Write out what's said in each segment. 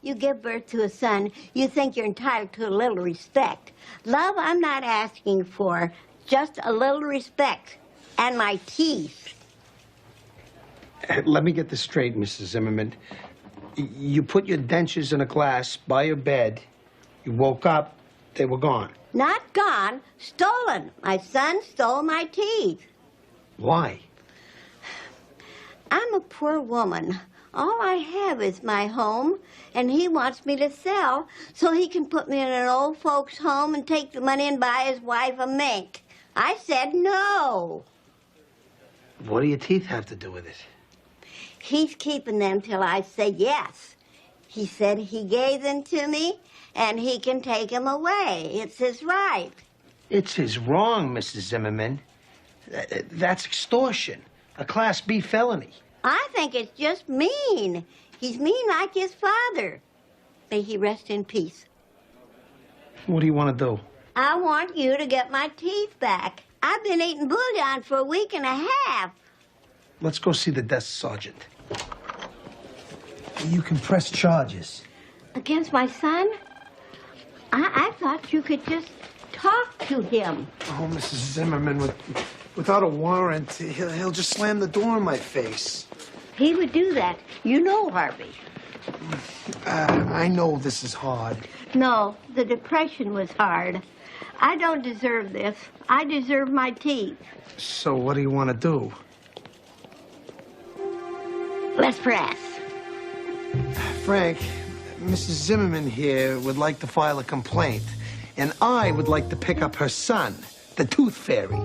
you give birth to a son, you think you're entitled to a little respect. Love, I'm not asking for, just a little respect. And my teeth. Let me get this straight, Mrs. Zimmerman. You put your dentures in a glass by your bed. You woke up, they were gone. Not gone, stolen. My son stole my teeth. Why? I'm a poor woman. All I have is my home, and he wants me to sell so he can put me in an old folks' home and take the money and buy his wife a mink. I said no. What do your teeth have to do with it? He's keeping them till I say yes. He said he gave them to me, and he can take them away. It's his right. It's his wrong, Mrs. Zimmerman. That's extortion, a Class B felony. I think it's just mean. He's mean like his father. May he rest in peace. What do you want to do? I want you to get my teeth back. I've been eating bouillon for a week and a half. Let's go see the desk sergeant. You can press charges. Against my son? I thought you could just talk to him. Oh, Mrs. Zimmerman, without a warrant, he'll just slam the door in my face. He would do that. You know, Harvey. I know this is hard. No, the depression was hard. I don't deserve this. I deserve my teeth. So what do you want to do? Let's press. Frank, Mrs. Zimmerman here would like to file a complaint, and I would like to pick up her son, the Tooth Fairy.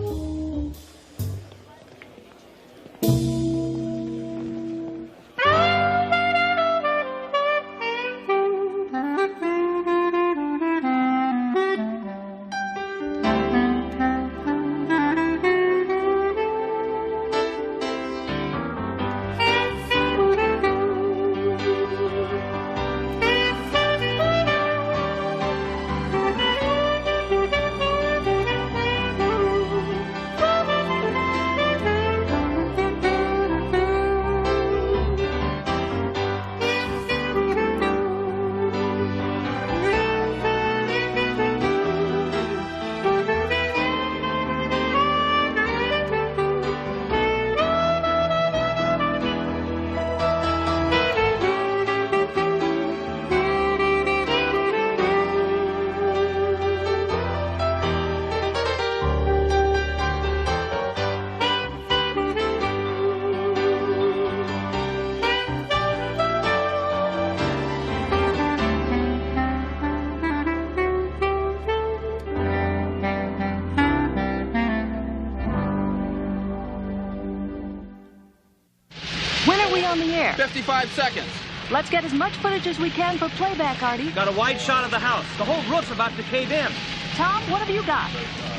When are we on the air? 55 seconds. Let's get as much footage as we can for playback, Artie. Got a wide shot of the house. The whole roof's about to cave in. Tom, what have you got?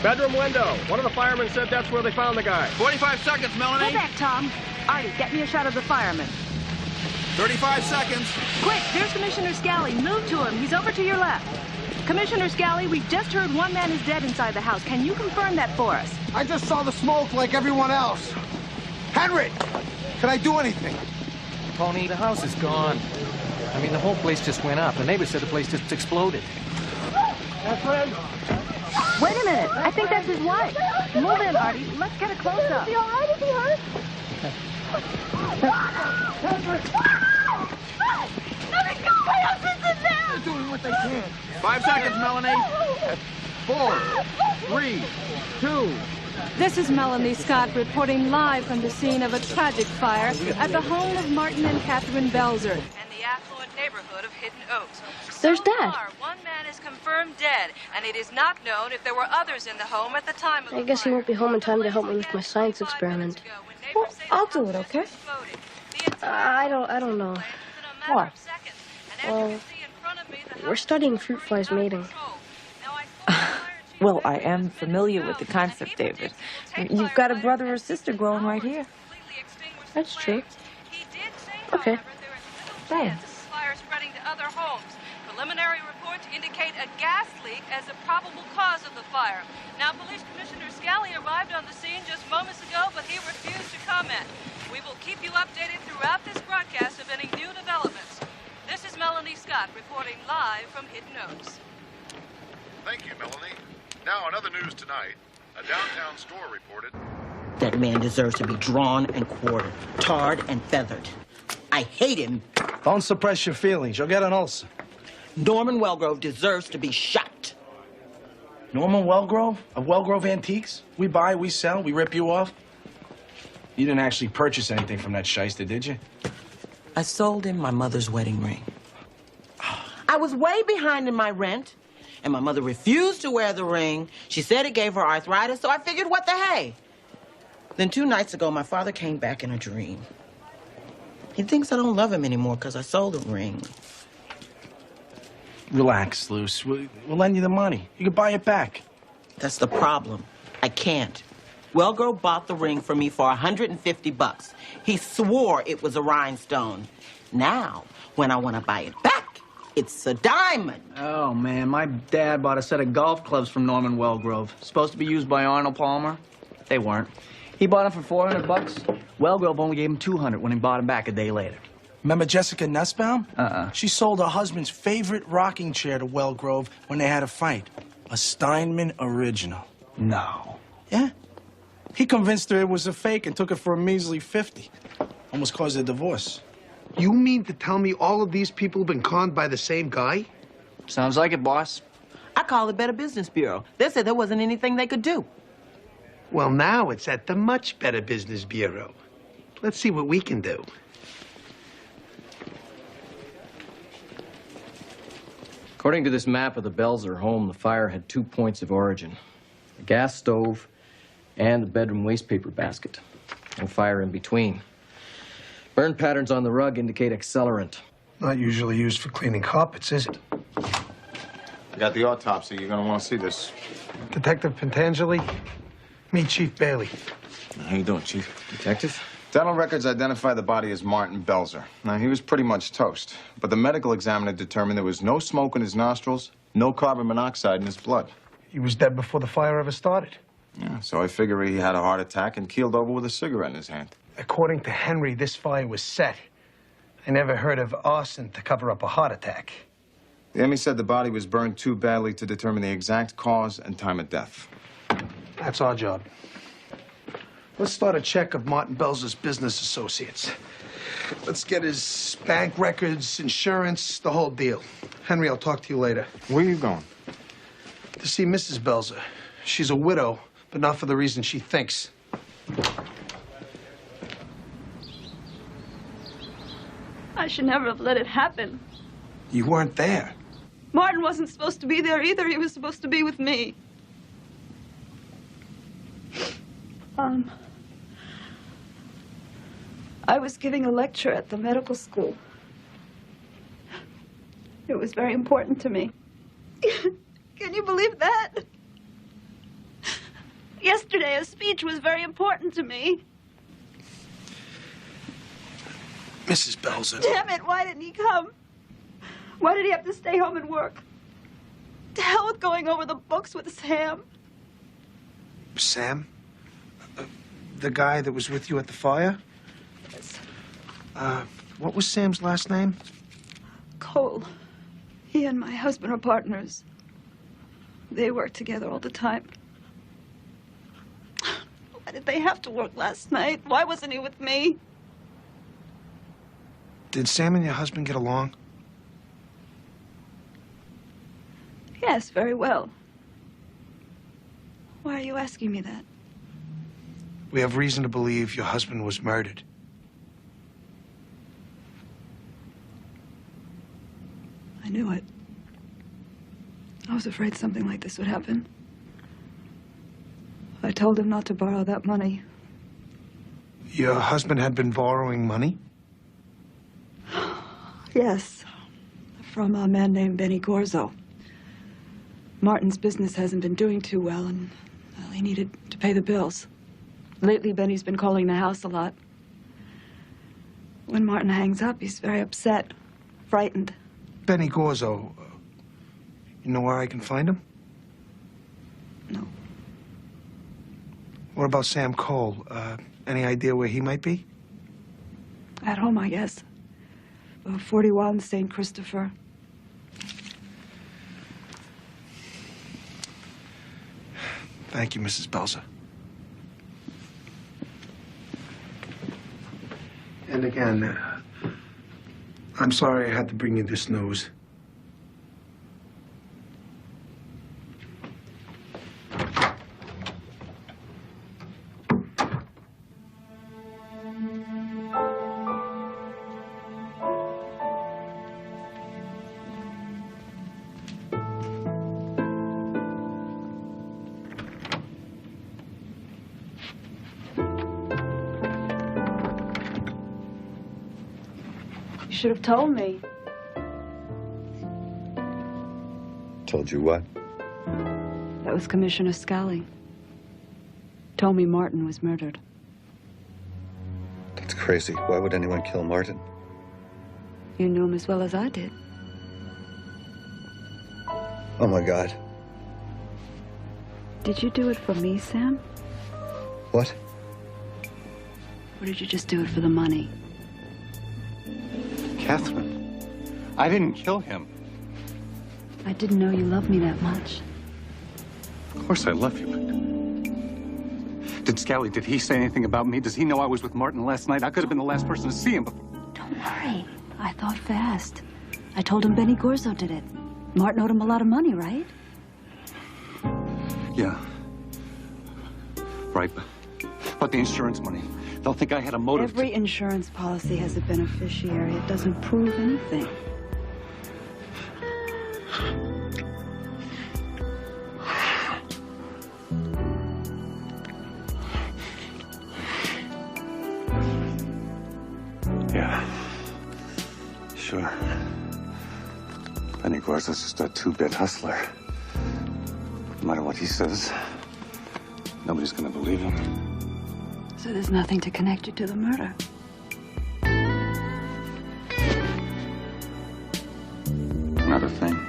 Bedroom window. One of the firemen said that's where they found the guy. 45 seconds, Melanie. Go back, Tom. Artie, get me a shot of the fireman. 35 seconds. Quick, there's Commissioner Scally. Move to him. He's over to your left. Commissioner Scally, we've just heard one man is dead inside the house. Can you confirm that for us? I just saw the smoke like everyone else. Henry, can I do anything? Tony, the house is gone. I mean, the whole place just went up. The neighbor said the place just exploded. Wait a minute. I think that's his wife. Move in, Artie. Let's get a close-up. Is he all right? Is he hurt? Let me go! My husband's in there! They're doing what they can. 5 seconds, Melanie. 4, 3, 2. This is Melanie Scott reporting live from the scene of a tragic fire at the home of Martin and Catherine Belzer. And the affluent neighborhood of Hidden Oaks. There's So Dad. far, one man is confirmed dead, and it is not known if there were others in the home at the time of the I guess he fire. won't be home in time to help me with my science experiment. Well, I'll do it, okay? I don't know. What? Well, we're studying fruit flies mating. Well, I am familiar with the concept, David. You've got a brother or sister growing right here. That's true. Okay. Thanks. Fire spreading to other homes. Preliminary reports indicate a gas leak as a probable cause of the fire. Now, Police Commissioner Scally arrived on the scene just moments ago, but he refused to comment. We will keep you updated throughout this broadcast of any new developments. This is Melanie Scott. Scott reporting live from Hidden Oaks. Thank you, Melanie. Now, in other news tonight, a downtown store reported... That man deserves to be drawn and quartered, tarred and feathered. I hate him. Don't suppress your feelings. You'll get an ulcer. Norman Wellgrove deserves to be shot. Norman Wellgrove? Of Wellgrove Antiques? We buy, we sell, we rip you off. You didn't actually purchase anything from that shyster, did you? I sold him my mother's wedding ring. I was way behind in my rent, and my mother refused to wear the ring. She said it gave her arthritis, so I figured, what the hey? Then 2 nights ago, my father came back in a dream. He thinks I don't love him anymore because I sold the ring. Relax, Luce. We'll lend you the money. You can buy it back. That's the problem. I can't. Wellgrove bought the ring for me for $150. He swore it was a rhinestone. Now, when I want to buy it back, it's a diamond. Oh, man, my dad bought a set of golf clubs from Norman Wellgrove. Supposed to be used by Arnold Palmer. They weren't. He bought them for $400. Wellgrove only gave him $200 when he bought them back a day later. Remember Jessica Nussbaum? Uh-uh. She sold her husband's favorite rocking chair to Wellgrove when they had a fight. A Steinman original. No. Yeah. He convinced her it was a fake and took it for a measly $50. Almost caused a divorce. You mean to tell me all of these people have been conned by the same guy? Sounds like it, boss. I called the Better Business Bureau. They said there wasn't anything they could do. Well, now it's at the Much Better Business Bureau. Let's see what we can do. According to this map of the Belzer home, the fire had 2 points of origin. The gas stove and the bedroom waste paper basket. No fire in between. Burn patterns on the rug indicate accelerant. Not usually used for cleaning carpets, is it? I got the autopsy. You're going to want to see this. Detective Pentangeli, meet Chief Bailey. How you doing, Chief? Detective? Dental records identify the body as Martin Belzer. Now, he was pretty much toast, but the medical examiner determined there was no smoke in his nostrils, no carbon monoxide in his blood. He was dead before the fire ever started. Yeah, so I figure he had a heart attack and keeled over with a cigarette in his hand. According to Henry, this fire was set. I never heard of arson to cover up a heart attack. The ME said the body was burned too badly to determine the exact cause and time of death. That's our job. Let's start a check of Martin Belzer's business associates. Let's get his bank records, insurance, the whole deal. Henry, I'll talk to you later. Where are you going? To see Mrs. Belzer. She's a widow, but not for the reason she thinks. I should never have let it happen. You weren't there. Martin wasn't supposed to be there either. He was supposed to be with me. I was giving a lecture at the medical school. It was very important to me. Can you believe that? Yesterday, a speech was very important to me. Mrs. Belzer. Damn it, why didn't he come? Why did he have to stay home and work? To hell with going over the books with Sam. Sam? The guy that was with you at the fire? Yes. What was Sam's last name? Cole. He and my husband are partners. They work together all the time. Why did they have to work last night? Why wasn't he with me? Did Sam and your husband get along? Yes, very well. Why are you asking me that? We have reason to believe your husband was murdered. I knew it. I was afraid something like this would happen. I told him not to borrow that money. Your husband had been borrowing money? Yes, from a man named Benny Gorzo. Martin's business hasn't been doing too well, and well, he needed to pay the bills. Lately, Benny's been calling the house a lot. When Martin hangs up, he's very upset, frightened. Benny Gorzo. You know where I can find him? No. What about Sam Cole? Any idea where he might be? At home, I guess. 41 St. Christopher. Thank you, Mrs. Belzer. And again, I'm sorry I had to bring you this news. You should have told me. Told you what? That was Commissioner Scally. Told me Martin was murdered. That's crazy. Why would anyone kill Martin? You knew him as well as I did. Oh, my God. Did you do it for me, Sam? What? Or did you just do it for the money? Catherine, I didn't kill him. I didn't know you loved me that much. Of course I love you, but... Did Scally, did he say anything about me? Does he know I was with Martin last night? I could have been the last person to see him before. Don't worry. I thought fast. I told him Benny Gorzo did it. Martin owed him a lot of money, right? Yeah. Right, but the insurance money. They'll think I had a motive. Every insurance policy has a beneficiary. It doesn't prove anything. Yeah. Sure. Benny Gorzo's just a two-bit hustler. No matter what he says, nobody's gonna believe him. So there's nothing to connect you to the murder. Not a thing.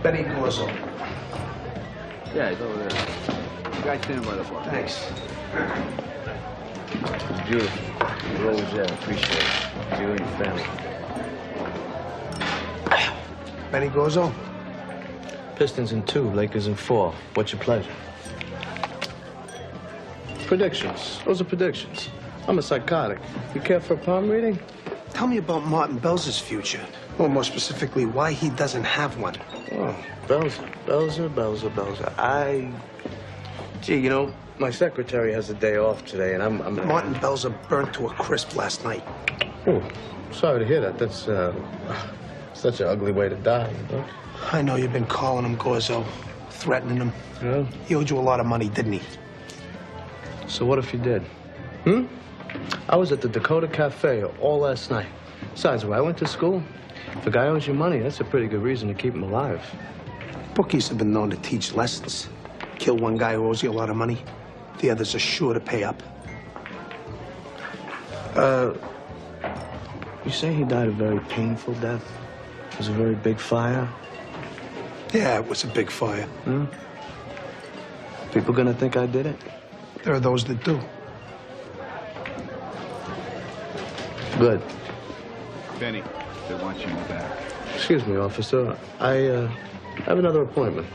Benny Gorzo. Yeah, he's over there. The guy standing by the bar. Thanks. It's beautiful. You're always there. I appreciate it. You and your family. Benny Gorzo? Pistons in 2, Lakers in 4. What's your pleasure? Predictions. Those are predictions. I'm a psychotic. You care for a palm reading? Tell me about Martin Belzer's future. Or more specifically, why he doesn't have one. Oh, Belzer. Gee, you know, my secretary has a day off today, and I'm Martin Belzer burnt to a crisp last night. Oh, sorry to hear that. That's, such an ugly way to die, you know? I know you've been calling him, Gorzo, threatening him. Yeah? He owed you a lot of money, didn't he? So what if he did? I was at the Dakota Cafe all last night. Besides, where I went to school, if a guy owes you money, that's a pretty good reason to keep him alive. Bookies have been known to teach lessons. Kill one guy who owes you a lot of money, the others are sure to pay up. You say he died a very painful death? It was a very big fire? Yeah, it was a big fire. People gonna think I did it? There are those that do. Good. Benny, they want you in the back. Excuse me, officer. I have another appointment.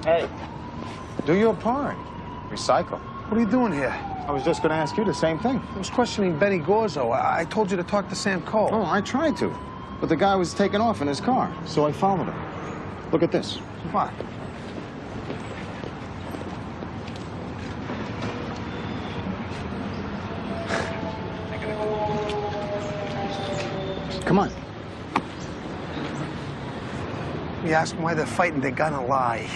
Hey, do your part. Recycle. What are you doing here? I was just going to ask you the same thing. I was questioning Benny Gorzo. I told you to talk to Sam Cole. Oh, I tried to. But the guy was taking off in his car, so I followed him. Look at this. What? Come on. You ask them why they're fighting, they're gonna lie.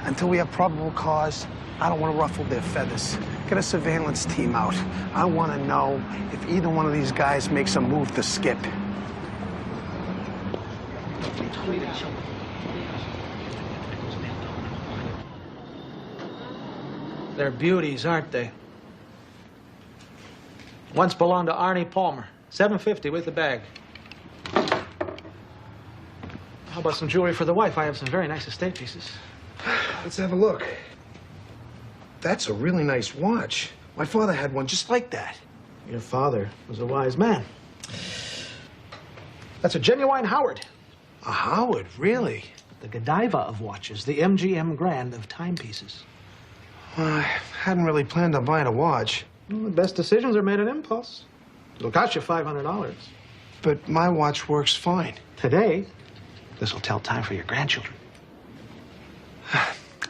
Until we have probable cause, I don't want to ruffle their feathers. Get a surveillance team out. I want to know if either one of these guys makes a move to skip. They're beauties, aren't they? Once belonged to Arnie Palmer. $750 with the bag. How about some jewelry for the wife? I have some very nice estate pieces. Let's have a look. That's a really nice watch. My father had one just like that. Your father was a wise man. That's a genuine Howard. A Howard, really? The Godiva of watches, the MGM Grand of timepieces. I hadn't really planned on buying a watch. Well, the best decisions are made on impulse. It'll cost you $500. But my watch works fine. Today, this will tell time for your grandchildren.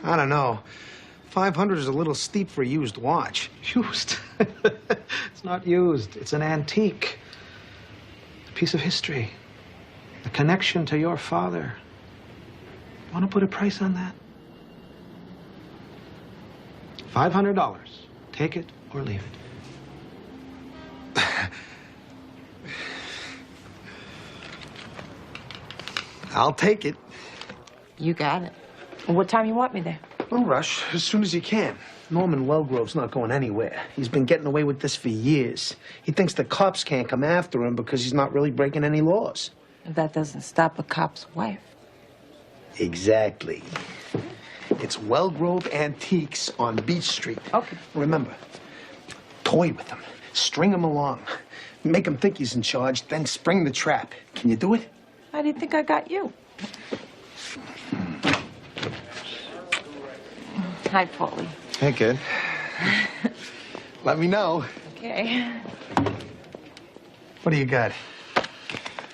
I don't know. 500 is a little steep for a used watch. Used? It's not used. It's an antique. A piece of history. A connection to your father. Want to put a price on that? $500. Take it or leave it. I'll take it. You got it. Well, what time you want me there? No rush. As soon as you can. Norman Wellgrove's not going anywhere. He's been getting away with this for years. He thinks the cops can't come after him because he's not really breaking any laws. That doesn't stop a cop's wife. Exactly. It's Wellgrove Antiques on Beach Street. Okay. Remember, toy with him. String him along. Make him think he's in charge, then spring the trap. Can you do it? How do you think I got you? Hi, Paulie. Hey, kid. Let me know. Okay. What do you got?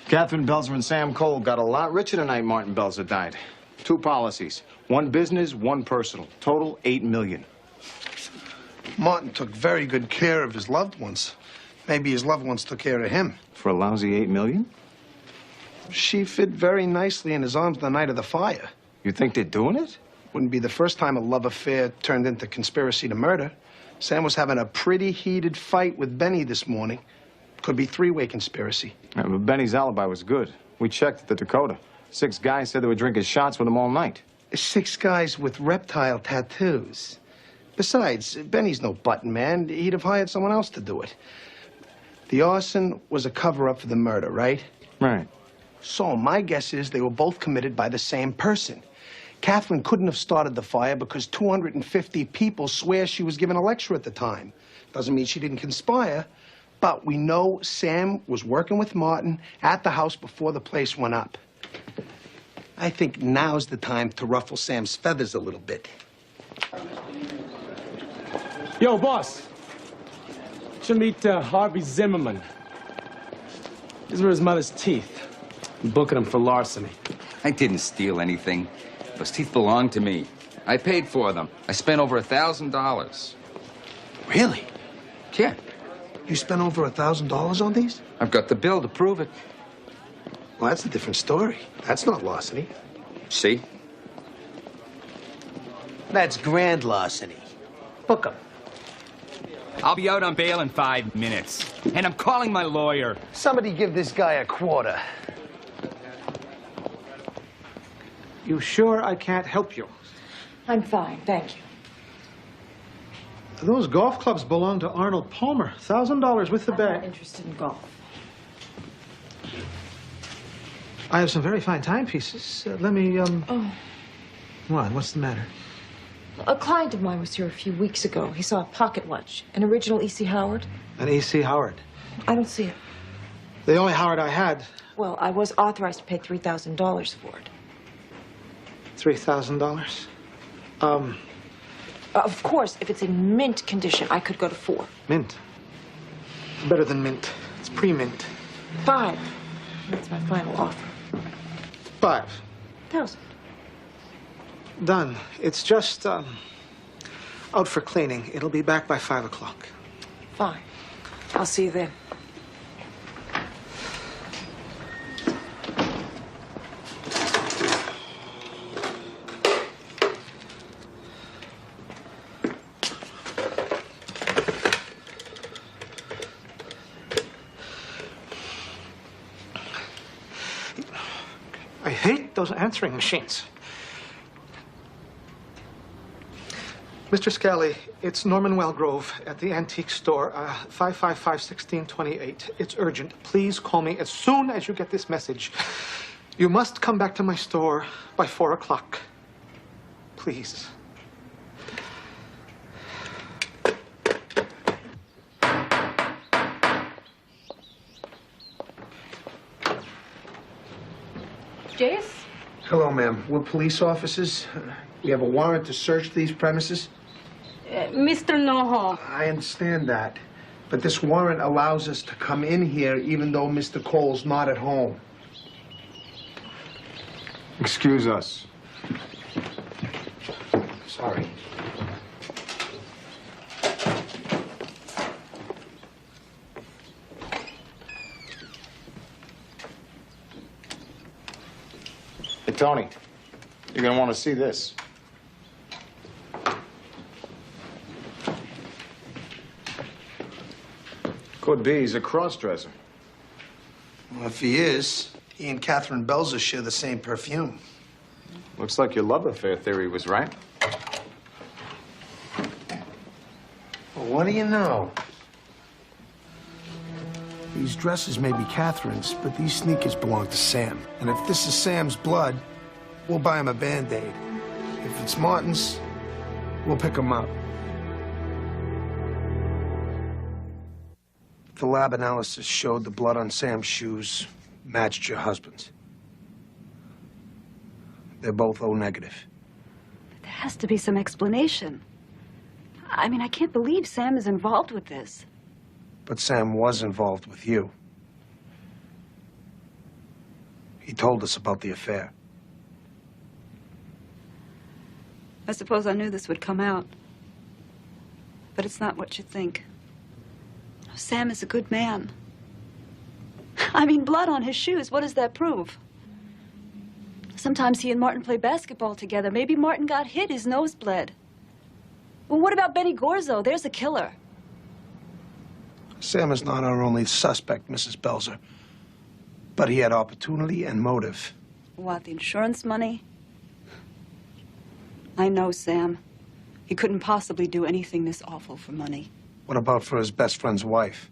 Catherine Belzer and Sam Cole got a lot richer tonight Martin Belzer died. 2 policies. 1 business, 1 personal. Total, $8 million. Martin took very good care of his loved ones. Maybe his loved ones took care of him. For a lousy $8 million? She fit very nicely in his arms the night of the fire. You think they're doing it? Wouldn't be the first time a love affair turned into conspiracy to murder. Sam was having a pretty heated fight with Benny this morning. Could be 3-way conspiracy. Yeah, but Benny's alibi was good. We checked at the Dakota. 6 guys said they were drinking shots with him all night. 6 guys with reptile tattoos. Besides, Benny's no button man. He'd have hired someone else to do it. The arson was a cover-up for the murder, right? Right. So my guess is they were both committed by the same person. Catherine couldn't have started the fire because 250 people swear she was giving a lecture at the time. Doesn't mean she didn't conspire, but we know Sam was working with Martin at the house before the place went up. I think now's the time to ruffle Sam's feathers a little bit. Yo, boss. Should meet Harvey Zimmerman. These were his mother's teeth. I'm booking him for larceny. I didn't steal anything. Those teeth belonged to me. I paid for them. I spent over $1,000. Really? Yeah. You spent over $1,000 on these? I've got the bill to prove it. Well, that's a different story. That's not larceny. See? That's grand larceny. Book him. I'll be out on bail in 5 minutes. And I'm calling my lawyer. Somebody give this guy a quarter. You sure I can't help you? I'm fine, thank you. Those golf clubs belong to Arnold Palmer. $1,000 with the bag. I'm not interested in golf. I have some very fine timepieces. Let me, Oh. What? What's the matter? A client of mine was here a few weeks ago. He saw a pocket watch, an original E.C. Howard. An E.C. Howard. I don't see it. The only Howard I had. Well, I was authorized to pay $3,000 for it. $3,000? Of course, if it's in mint condition, I could go to 4. Mint. Better than mint. It's pre-mint. 5. That's my final offer. 5,000. Done. It's just, out for cleaning. It'll be back by 5 o'clock. Fine. I'll see you then. those answering machines. Mr. Scally, it's Norman Wellgrove at the antique store, 555-1628. It's urgent. Please call me as soon as you get this message. You must come back to my store by 4 o'clock. Please. Jace? Hello, ma'am. We're police officers. We have a warrant to search these premises. Mr. Noho. I understand that. But this warrant allows us to come in here even though Mr. Cole's not at home. Excuse us. Sorry. Hey, Tony, you're gonna want to see this. Could be he's a cross-dresser. Well, if he is, he and Catherine Belzer share the same perfume. Looks like your love affair theory was right. Well, what do you know? These dresses may be Catherine's, but these sneakers belong to Sam. And if this is Sam's blood, we'll buy him a Band-Aid. If it's Martin's, we'll pick him up. The lab analysis showed the blood on Sam's shoes matched your husband's. They're both O negative. There has to be some explanation. I mean, I can't believe Sam is involved with this. But Sam was involved with you. He told us about the affair. I suppose I knew this would come out. But it's not what you think. Sam is a good man. I mean, blood on his shoes, what does that prove? Sometimes he and Martin play basketball together. Maybe Martin got hit, his nose bled. Well, what about Benny Gorzo? There's a killer. Sam is not our only suspect, Mrs. Belzer. But he had opportunity and motive. What, the insurance money? I know Sam. He couldn't possibly do anything this awful for money. What about for his best friend's wife?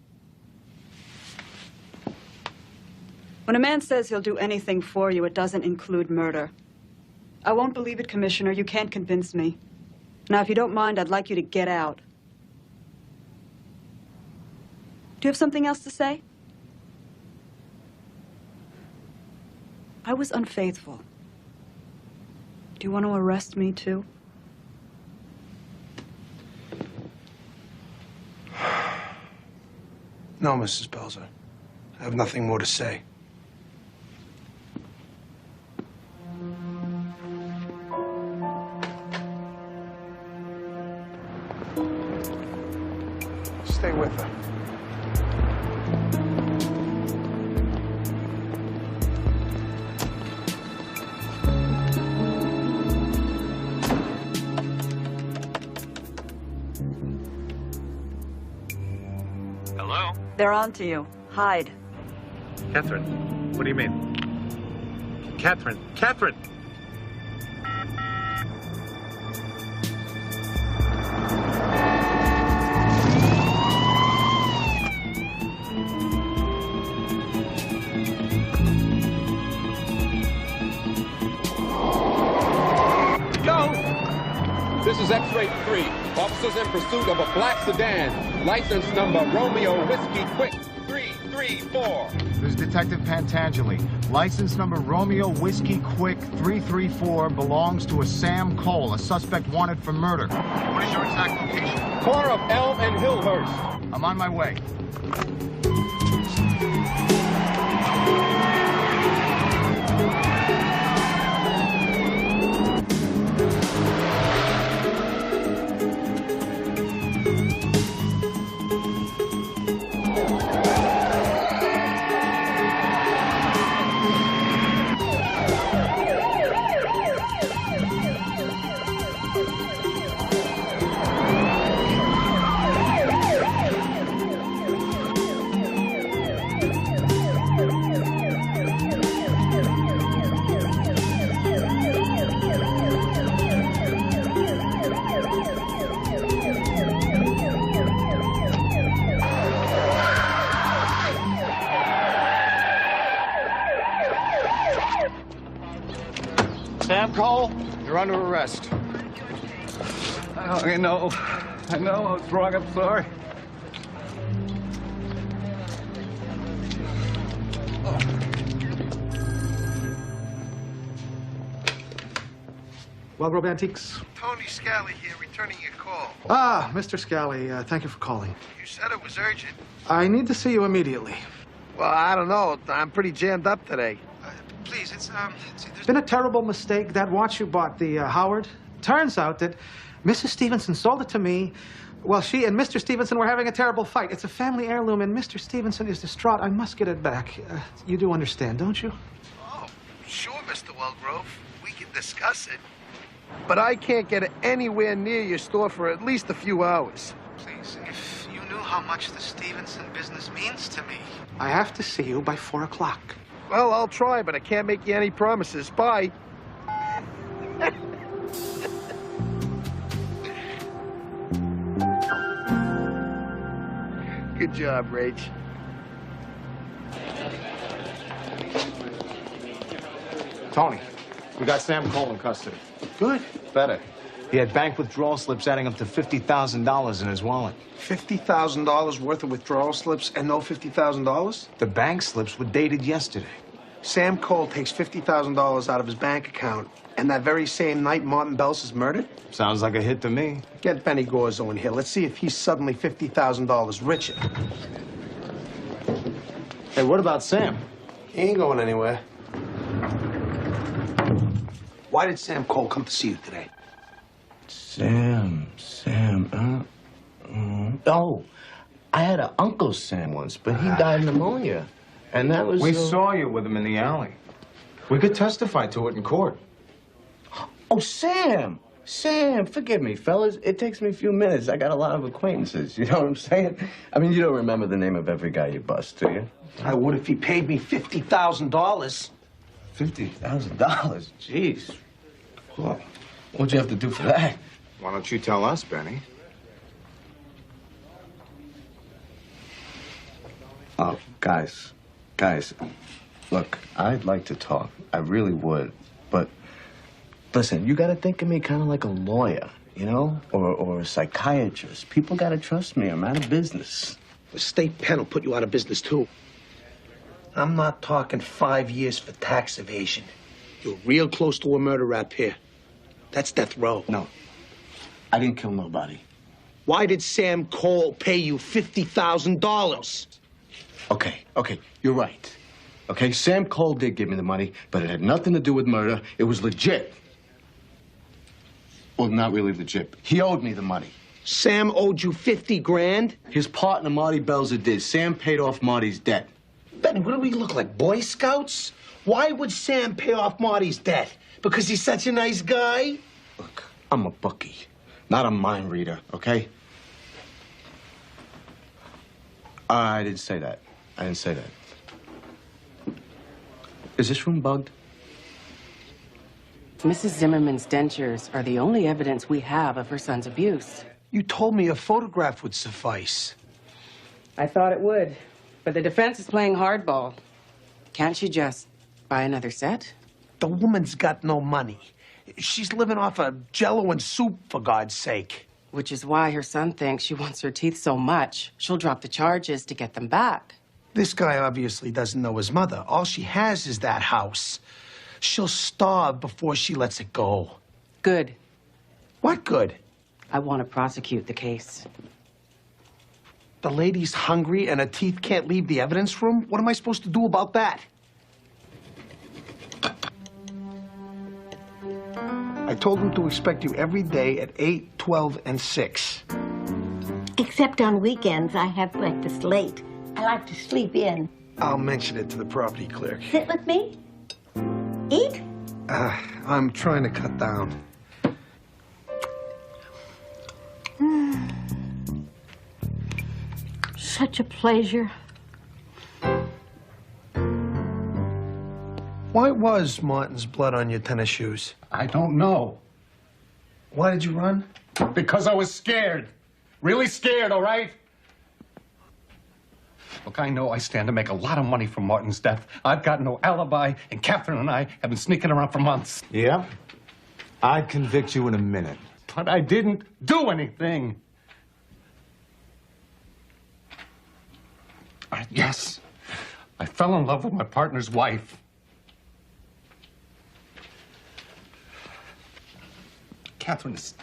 When a man says he'll do anything for you, it doesn't include murder. I won't believe it, Commissioner. You can't convince me. Now, if you don't mind, I'd like you to get out. Do you have something else to say? I was unfaithful. Do you want to arrest me, too? No, Mrs. Belzer. I have nothing more to say. Stay with her. Hello? They're on to you. Hide. Catherine, what do you mean? Catherine! Catherine! This is X-Ray 3. Officers in pursuit of a black sedan. License number Romeo Whiskey Quick 334. This is Detective Pantangeli. License number Romeo Whiskey Quick 334 belongs to a Sam Cole, a suspect wanted for murder. What is your exact location? Corner of Elm and Hillhurst. I'm on my way. Cole, you're under arrest. I know. I was wrong. I'm sorry. Wellgrove Antiques. Tony Scally here, returning your call. Ah, Mr. Scally, thank you for calling. You said it was urgent. I need to see you immediately. Well, I don't know. I'm pretty jammed up today. Please, there's been a terrible mistake. That watch you bought, the Howard. Turns out that Mrs. Stevenson sold it to me. Well, she and Mr. Stevenson were having a terrible fight. It's a family heirloom, and Mr. Stevenson is distraught. I must get it back. You do understand, don't you? Oh, sure, Mr. Wellgrove. We can discuss it. But I can't get anywhere near your store for at least a few hours. Please, if you knew how much the Stevenson business means to me. I have to see you by 4 o'clock. Well, I'll try, but I can't make you any promises. Bye. Good job, Rach. Tony, we got Sam Cole in custody. Good. Better. He had bank withdrawal slips adding up to $50,000 in his wallet. $50,000 worth of withdrawal slips and no $50,000? The bank slips were dated yesterday. Sam Cole takes $50,000 out of his bank account, and that very same night Martin Bells is murdered? Sounds like a hit to me. Get Benny Gorzo in here. Let's see if he's suddenly $50,000 richer. Hey, what about Sam? He ain't going anywhere. Why did Sam Cole come to see you today? Sam, oh, I had an Uncle Sam once, but he died of pneumonia. And that was... We saw you with him in the alley. We could testify to it in court. Oh, Sam! Sam, forgive me, fellas. It takes me a few minutes. I got a lot of acquaintances, you know what I'm saying? I mean, you don't remember the name of every guy you bust, do you? I would if he paid me $50,000. $50,000? Jeez. Well, what'd you have to do for that? Why don't you tell us, Benny? Oh, guys, look, I'd like to talk. I really would. But, listen, you gotta think of me kind of like a lawyer, you know? Or a psychiatrist. People gotta trust me. I'm out of business. The state pen will put you out of business, too. I'm not talking 5 years for tax evasion. You're real close to a murder rap here. That's death row. No, I didn't kill nobody. Why did Sam Cole pay you $50,000? Okay, you're right. Okay, Sam Cole did give me the money, but it had nothing to do with murder. It was legit. Well, not really legit. He owed me the money. Sam owed you 50 grand? His partner, Marty Belzer, did. Sam paid off Marty's debt. Benny, what do we look like, Boy Scouts? Why would Sam pay off Marty's debt? Because he's such a nice guy? Look, I'm a bookie, not a mind reader, okay? I didn't say that. Is this room bugged? Mrs. Zimmerman's dentures are the only evidence we have of her son's abuse. You told me a photograph would suffice. I thought it would, but the defense is playing hardball. Can't she just buy another set? The woman's got no money. She's living off of Jell-O and soup, for God's sake. Which is why her son thinks she wants her teeth so much, she'll drop the charges to get them back. This guy obviously doesn't know his mother. All she has is that house. She'll starve before she lets it go. Good. What good? I want to prosecute the case. The lady's hungry and her teeth can't leave the evidence room? What am I supposed to do about that? I told him to expect you every day at 8, 12, and 6. Except on weekends, I have breakfast late. I like to sleep in. I'll mention it to the property clerk. Sit with me? Eat? I'm trying to cut down. Such a pleasure. Why was Martin's blood on your tennis shoes? I don't know. Why did you run? Because I was scared. Really scared, all right? Look, I know I stand to make a lot of money from Martin's death. I've got no alibi, and Catherine and I have been sneaking around for months. Yeah? I'd convict you in a minute. But I didn't do anything. Yes, I fell in love with my partner's wife. Catherine is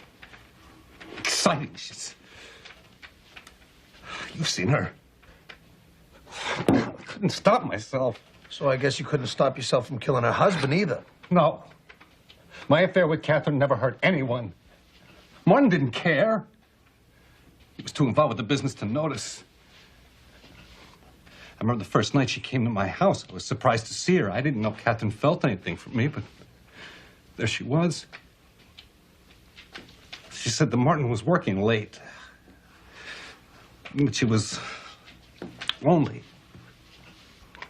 exciting. You've seen her. I couldn't stop myself. So I guess you couldn't stop yourself from killing her husband either. No. My affair with Catherine never hurt anyone. Martin didn't care. He was too involved with the business to notice. I remember the first night she came to my house. I was surprised to see her. I didn't know Catherine felt anything for me, but there she was. She said that Martin was working late. But she was lonely.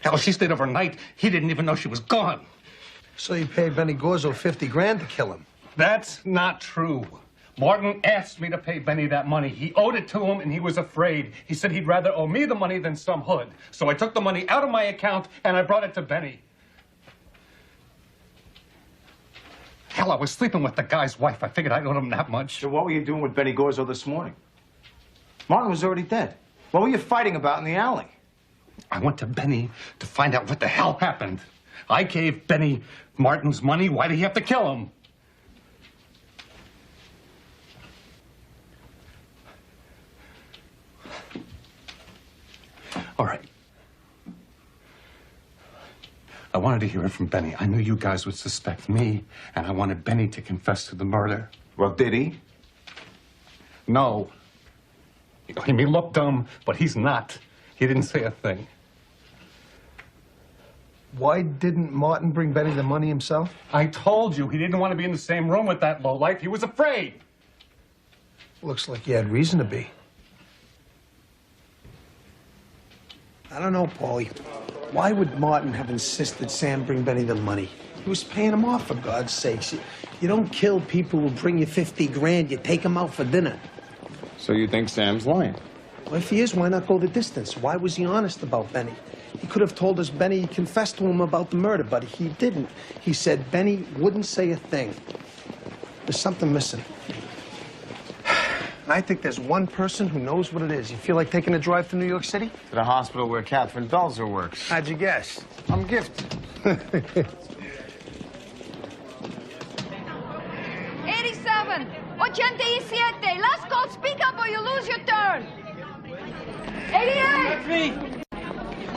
Hell, she stayed overnight. He didn't even know she was gone. So you paid Benny Gorzo 50 grand to kill him? That's not true. Martin asked me to pay Benny that money. He owed it to him, and he was afraid. He said he'd rather owe me the money than some hood. So I took the money out of my account, and I brought it to Benny. Hell, I was sleeping with the guy's wife. I figured I owed him that much. So what were you doing with Benny Gorzo this morning? Martin was already dead. What were you fighting about in the alley? I went to Benny to find out what the hell happened. I gave Benny Martin's money. Why did he have to kill him? All right. I wanted to hear it from Benny. I knew you guys would suspect me, and I wanted Benny to confess to the murder. Well, did he? No. He may look dumb, but he's not. He didn't say a thing. Why didn't Martin bring Benny the money himself? I told you he didn't want to be in the same room with that lowlife. He was afraid. Looks like you had reason to be. I don't know, Paulie. Why would Martin have insisted Sam bring Benny the money? He was paying him off, for God's sakes. You don't kill people who bring you 50 grand. You take them out for dinner. So you think Sam's lying? Well, if he is, why not go the distance? Why was he honest about Benny? He could have told us Benny confessed to him about the murder, but he didn't. He said Benny wouldn't say a thing. There's something missing. I think there's one person who knows what it is. You feel like taking a drive to New York City? To the hospital where Catherine Belzer works. How'd you guess? I'm gifted. 87, 87. Last call, speak up or you lose your turn. 88.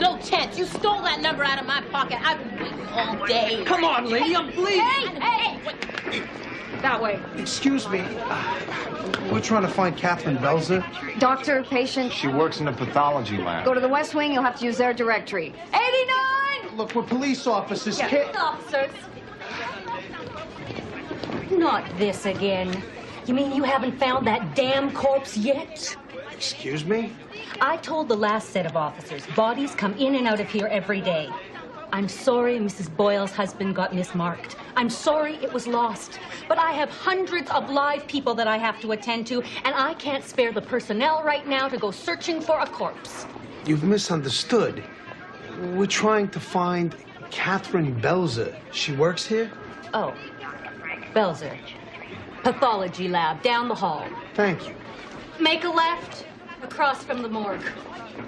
No chance. You stole that number out of my pocket. I've been waiting all day. Come on, lady, I'm bleeding. Hey! That way. Excuse me. We're trying to find Catherine Belzer. Doctor, patient. She works in the pathology lab. Go to the West Wing, you'll have to use their directory. 89! Look, we're police officers. Yeah, officers. Not this again. You mean you haven't found that damn corpse yet? Excuse me? I told the last set of officers, bodies come in and out of here every day. I'm sorry Mrs. Boyle's husband got mismarked. I'm sorry it was lost. But I have hundreds of live people that I have to attend to, and I can't spare the personnel right now to go searching for a corpse. You've misunderstood. We're trying to find Catherine Belzer. She works here? Oh, Belzer. Pathology lab, down the hall. Thank you. Make a left, across from the morgue.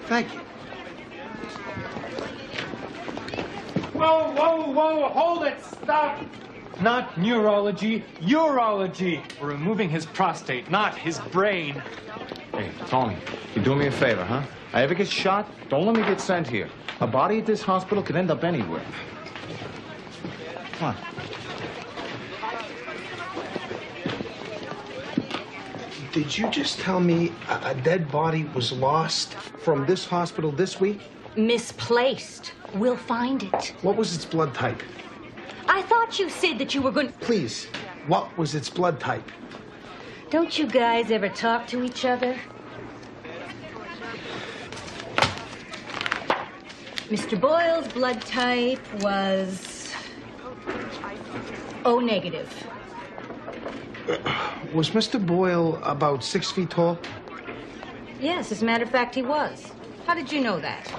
Thank you. Whoa, whoa, whoa, hold it, stop! Not neurology, urology. We're removing his prostate, not his brain. Hey, Tony, you do me a favor, huh? I ever get shot, don't let me get sent here. A body at this hospital could end up anywhere. Come on. Did you just tell me a dead body was lost from this hospital this week? Misplaced. We'll find it. What was its blood type? I thought you said that you were going... Please, what was its blood type? Don't you guys ever talk to each other? Mr. Boyle's blood type was... O negative. Was Mr. Boyle about 6 feet tall? Yes, as a matter of fact, he was. How did you know that?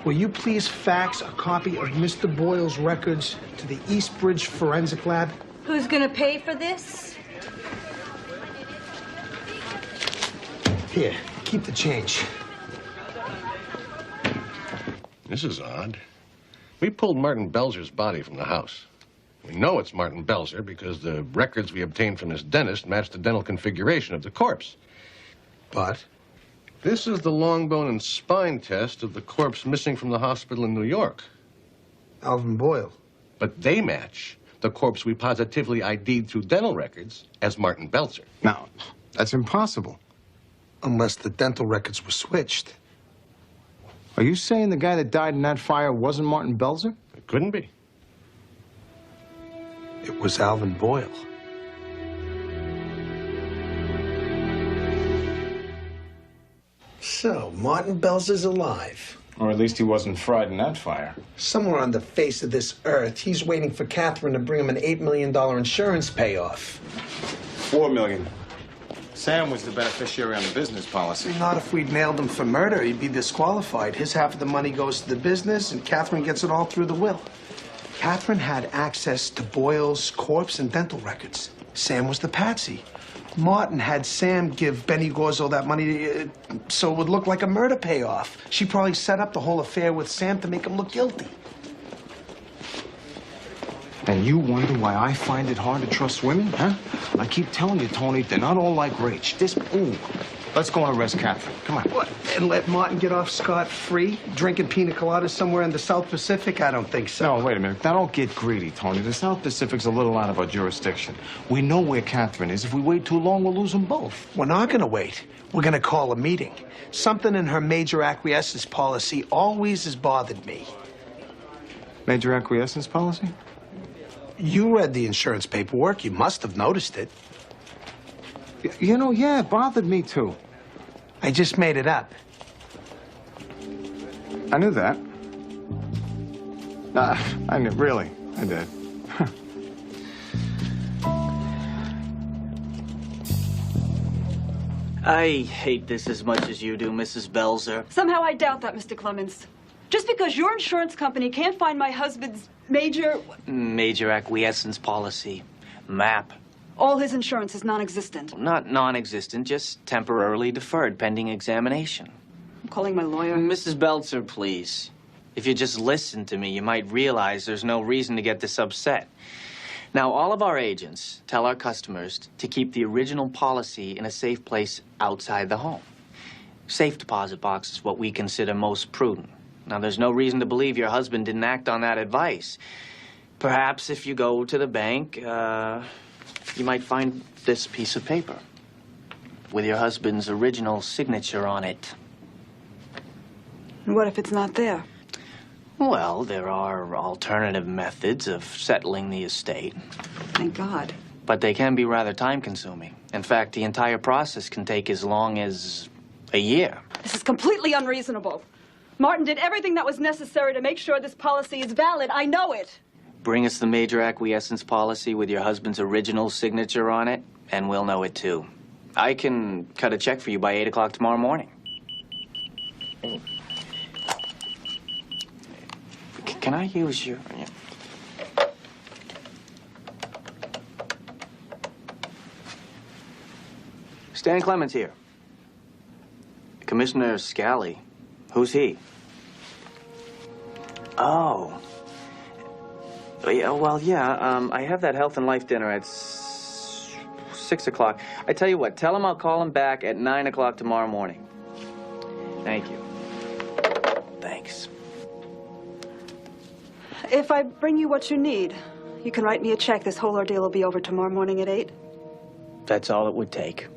Will you please fax a copy of Mr. Boyle's records to the Eastbridge Forensic Lab? Who's gonna pay for this? Here, keep the change. This is odd. We pulled Martin Belzer's body from the house. We know it's Martin Belzer because the records we obtained from his dentist match the dental configuration of the corpse. But? This is the long bone and spine test of the corpse missing from the hospital in New York. Alvin Boyle. But they match the corpse we positively ID'd through dental records as Martin Belzer. No, that's impossible. Unless the dental records were switched. Are you saying the guy that died in that fire wasn't Martin Belzer? It couldn't be. It was Alvin Boyle. So, Martin Belzer's alive. Or at least he wasn't fried in that fire. Somewhere on the face of this earth, he's waiting for Catherine to bring him an $8 million insurance payoff. $4 million. Sam was the beneficiary on the business policy. Not if we'd nailed him for murder, he'd be disqualified. His half of the money goes to the business, and Catherine gets it all through the will. Catherine had access to Boyle's corpse and dental records. Sam was the patsy. Martin had Sam give Benny Gorzo that money so it would look like a murder payoff. She probably set up the whole affair with Sam to make him look guilty. And you wonder why I find it hard to trust women, huh? I keep telling you, Tony, they're not all like Rach. Ooh. Let's go and arrest Catherine. Come on. What? And let Martin get off scot-free, drinking pina coladas somewhere in the South Pacific? I don't think so. No, wait a minute. Now, don't get greedy, Tony. The South Pacific's a little out of our jurisdiction. We know where Catherine is. If we wait too long, we'll lose them both. We're not going to wait. We're going to call a meeting. Something in her major acquiescence policy always has bothered me. Major acquiescence policy? You read the insurance paperwork. You must have noticed it. You know, yeah, it bothered me, too. I just made it up. I knew that. I knew, really, I did. I hate this as much as you do, Mrs. Belzer. Somehow I doubt that, Mr. Clemens. Just because your insurance company can't find my husband's Major acquiescence policy. MAP. All his insurance is non-existent. Not non-existent, just temporarily deferred pending examination. I'm calling my lawyer. Mrs. Belzer, please. If you just listen to me, you might realize there's no reason to get this upset. Now, all of our agents tell our customers to keep the original policy in a safe place outside the home. Safe deposit box is what we consider most prudent. Now, there's no reason to believe your husband didn't act on that advice. Perhaps if you go to the bank, you might find this piece of paper with your husband's original signature on it. And what if it's not there? Well, there are alternative methods of settling the estate. Thank God. But they can be rather time-consuming. In fact, the entire process can take as long as a year. This is completely unreasonable. Martin did everything that was necessary to make sure this policy is valid. I know it. Bring us the major acquiescence policy with your husband's original signature on it, and we'll know it too. I can cut a check for you by 8 o'clock tomorrow morning. Can I use your... Stan Clemens here. Commissioner Scally. Who's he? Oh. Yeah, well, yeah, I have that health and life dinner at 6 o'clock. I tell you what, tell him I'll call him back at 9 o'clock tomorrow morning. Thank you. Thanks. If I bring you what you need, you can write me a check. This whole ordeal will be over tomorrow morning at 8. That's all it would take.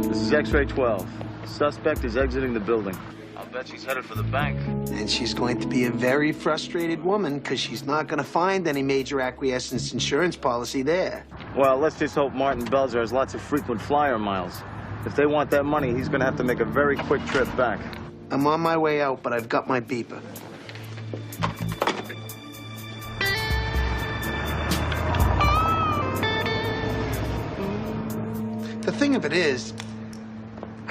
This is X-ray 12. Suspect is exiting the building. I'll bet she's headed for the bank. And she's going to be a very frustrated woman because she's not going to find any major acquiescence insurance policy there. Well, let's just hope Martin Belzer has lots of frequent flyer miles. If they want that money, he's going to have to make a very quick trip back. I'm on my way out, but I've got my beeper. The thing of it is,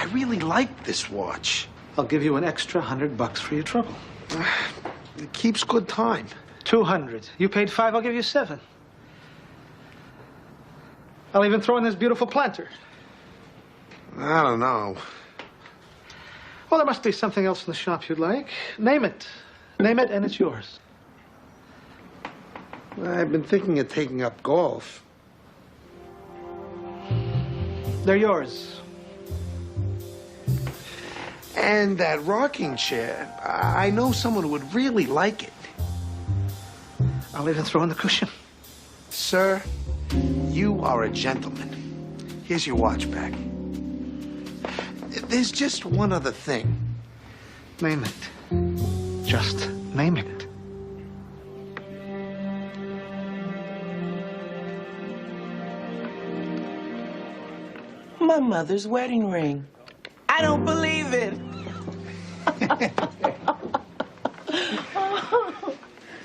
really like this watch. I'll give you an extra $100 for your trouble. It keeps good time. 200. You paid 5, I'll give you 7. I'll even throw in this beautiful planter. I don't know. Well, there must be something else in the shop you'd like. Name it. Name it, and it's yours. I've been thinking of taking up golf. They're yours. And that rocking chair, I know someone who would really like it. I'll even throw in the cushion. Sir, you are a gentleman. Here's your watch back. There's just one other thing. Name it. Just name it. My mother's wedding ring. I don't believe it.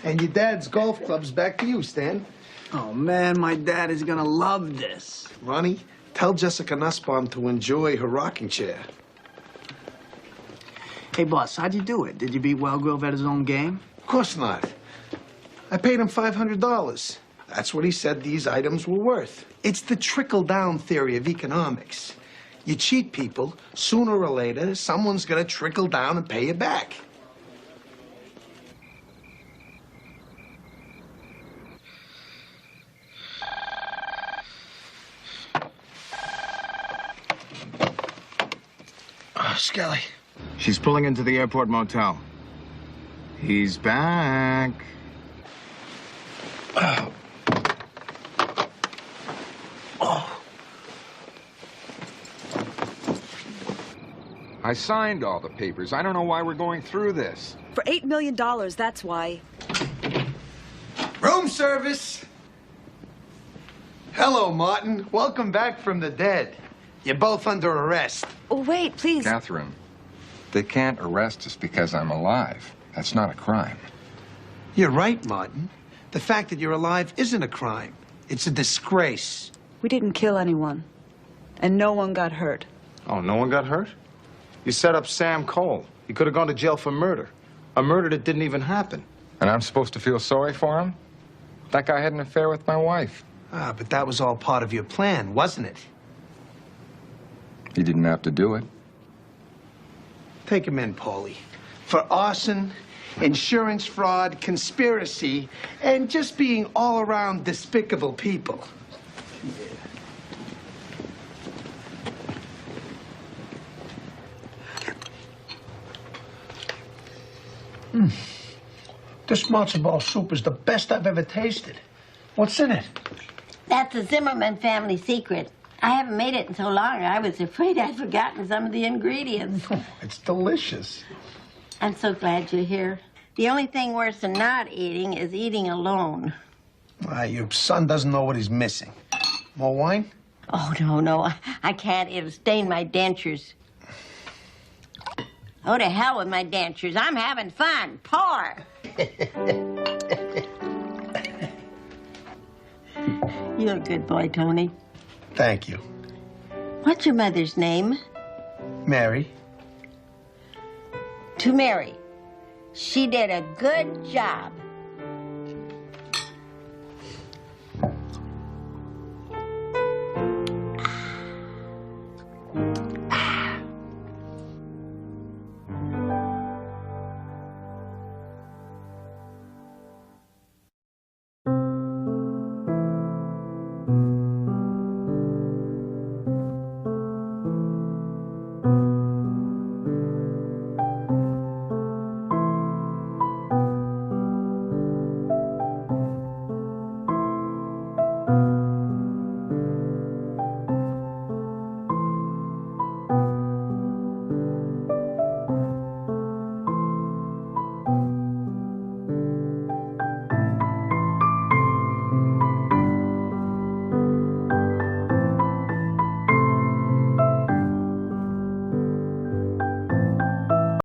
And your dad's golf club's back to you, Stan. Oh, man, my dad is gonna love this. Ronnie, tell Jessica Nussbaum to enjoy her rocking chair. Hey, boss, how'd you do it? Did you beat Wellgrove at his own game? Of course not. I paid him $500. That's what he said these items were worth. It's the trickle-down theory of economics. You cheat people, sooner or later, someone's gonna trickle down and pay you back. Oh, Skelly. She's pulling into the airport motel. He's back. Oh. I signed all the papers. I don't know why we're going through this. For $8 million, that's why. Room service. Hello, Martin. Welcome back from the dead. You're both under arrest. Oh, wait, please. Catherine, they can't arrest us because I'm alive. That's not a crime. You're right, Martin. The fact that you're alive isn't a crime. It's a disgrace. We didn't kill anyone. And no one got hurt. Oh, no one got hurt? You set up Sam Cole. He could have gone to jail for murder. A murder that didn't even happen. And I'm supposed to feel sorry for him? That guy had an affair with my wife. Ah, but that was all part of your plan, wasn't it? He didn't have to do it. Take him in, Paulie. For arson, insurance fraud, conspiracy, and just being all-around despicable people. This matzo ball soup is the best I've ever tasted. What's in it? That's a Zimmerman family secret. I haven't made it in so long, I was afraid I'd forgotten some of the ingredients. It's delicious. I'm so glad you're here. The only thing worse than not eating is eating alone. Your son doesn't know what he's missing. More wine? Oh, no, I can't. It'll stain my dentures. Oh, to hell with my dentures. I'm having fun. Pour. You're a good boy, Tony. Thank you. What's your mother's name? Mary. To Mary. She did a good job.